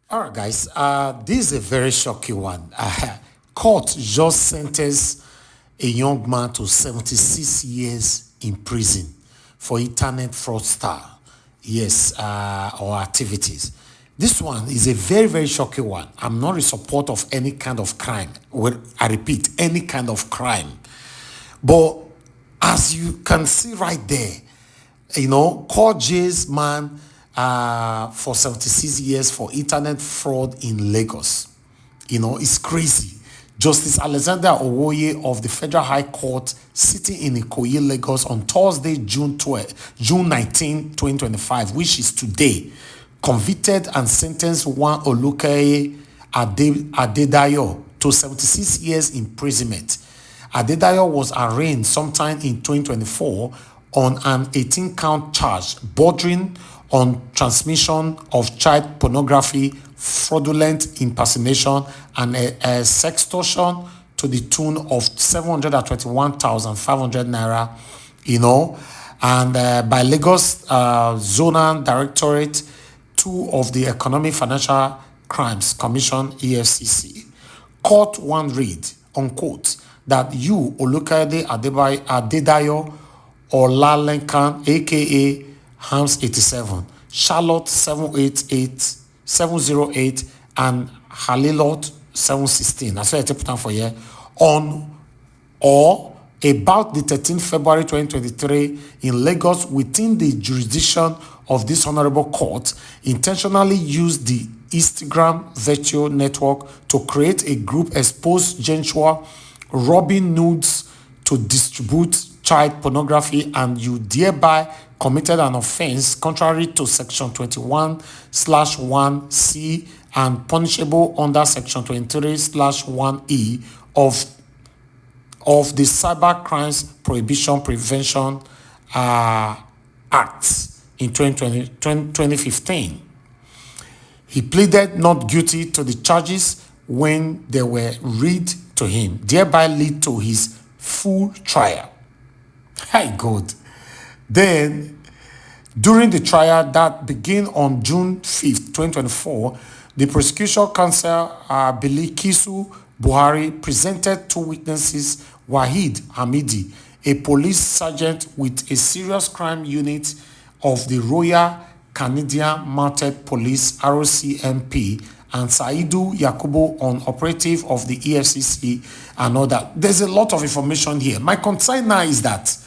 All right, guys. This is a very shocking one. Court just sentenced a young man to 76 years in prison for internet fraudster, yes, or activities. This one is a very, very shocking one. I'm not in support of any kind of crime. Well, I repeat, any kind of crime. But as you can see right there, court J's man for 76 years for internet fraud in Lagos. It's crazy. Justice Alexander Owoye of the Federal High Court sitting in Ikoyi, Lagos on Thursday, June 19, 2025, which is today, convicted and sentenced one Olukeye Adedayo to 76 years imprisonment. Adedayo was arraigned sometime in 2024 on an 18-count charge bordering on transmission of child pornography, fraudulent impersonation, and a sextortion to the tune of 721,500 naira, and by Lagos Zonal Directorate 2 of the Economic Financial Crimes Commission, EFCC. Court 1 read, unquote, that you, Olukade Adedayo Olalenkan, aka Hams 87, Charlotte 708, and Halilot 716. That's what I put down for here. On or about the 13th February 2023 in Lagos, within the jurisdiction of this honorable court, intentionally used the Instagram virtual network to create a group, expose gender, robbing nudes to distribute child pornography, and you thereby committed an offense contrary to section 21/1C and punishable under section 23/1E of the Cyber Crimes Prohibition Prevention Act in 2015. He pleaded not guilty to the charges when they were read to him, thereby lead to his full trial. Hi, God. Then, during the trial that began on June 5th, 2024, the prosecution counsel Bilikisu Buhari presented 2 witnesses, Wahid Hamidi, a police sergeant with a serious crime unit of the Royal Canadian Mounted Police ROCMP, and Saidu Yakubu, an operative of the EFCC, and all that. There's a lot of information here. My concern now is that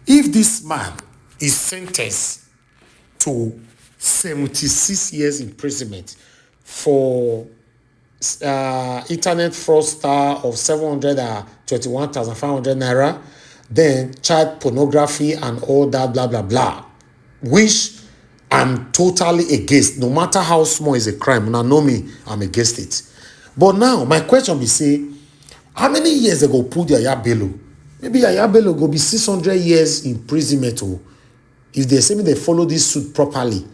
if this man is sentenced to 76 years imprisonment for internet fraudster of 721,500 naira, then child pornography and all that, blah, blah, blah, which I'm totally against. No matter how small is a crime, now know me, I'm against it. But now, my question be say, how many years ago put Yaya Bello? Maybe Yaya Bello go be 600 years imprisonment. If they say me they follow this suit properly,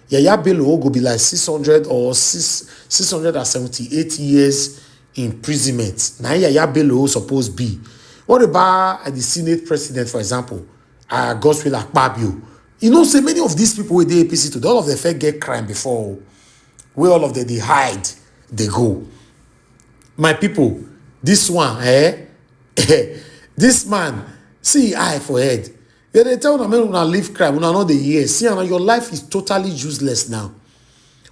Yaya Bello go be like 600 or 678 years imprisonment. Now Yaya Bello supposed be. What about the Senate president, for example, Godswill Akpabio? Say many of these people with the APC today, all of them first get crime before, where all of them they hide, they go. My people, this one, this man, see eye for head. They tell them when you live crime, when you know the years. See, your life is totally useless now.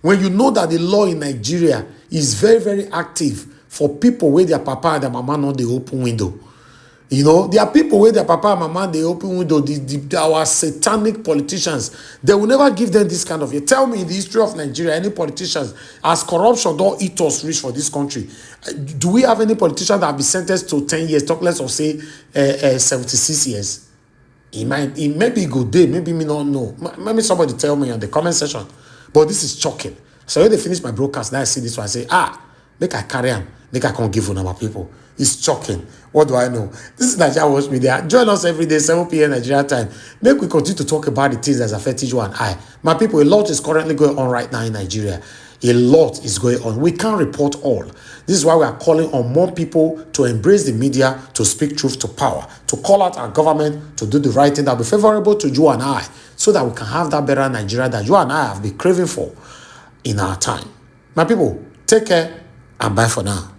When you know that the law in Nigeria is very, very active for people where their papa and their mama know the open window. There are people where their papa and mama they open window. Our satanic politicians, they will never give them this kind of. You tell me in the history of Nigeria, any politicians as corruption don't eat us rich for this country. Do we have any politician that have been sentenced to 10 years, talk less of say 76 years? It may be a good day, maybe me not know. Maybe somebody tell me on the comment section. But this is shocking. So when they finish my broadcast, now I see this one, I say, make I carry on, make I can't give on our people. It's shocking. What do I know? This is Nigeria Watch Media. Join us every day, 7 p.m. Nigeria time. Make we continue to talk about the things that affect you and I. My people, a lot is currently going on right now in Nigeria. A lot is going on. We can't report all. This is why we are calling on more people to embrace the media, to speak truth to power, to call out our government, to do the right thing that will be favorable to you and I, so that we can have that better Nigeria that you and I have been craving for in our time. My people, take care and bye for now.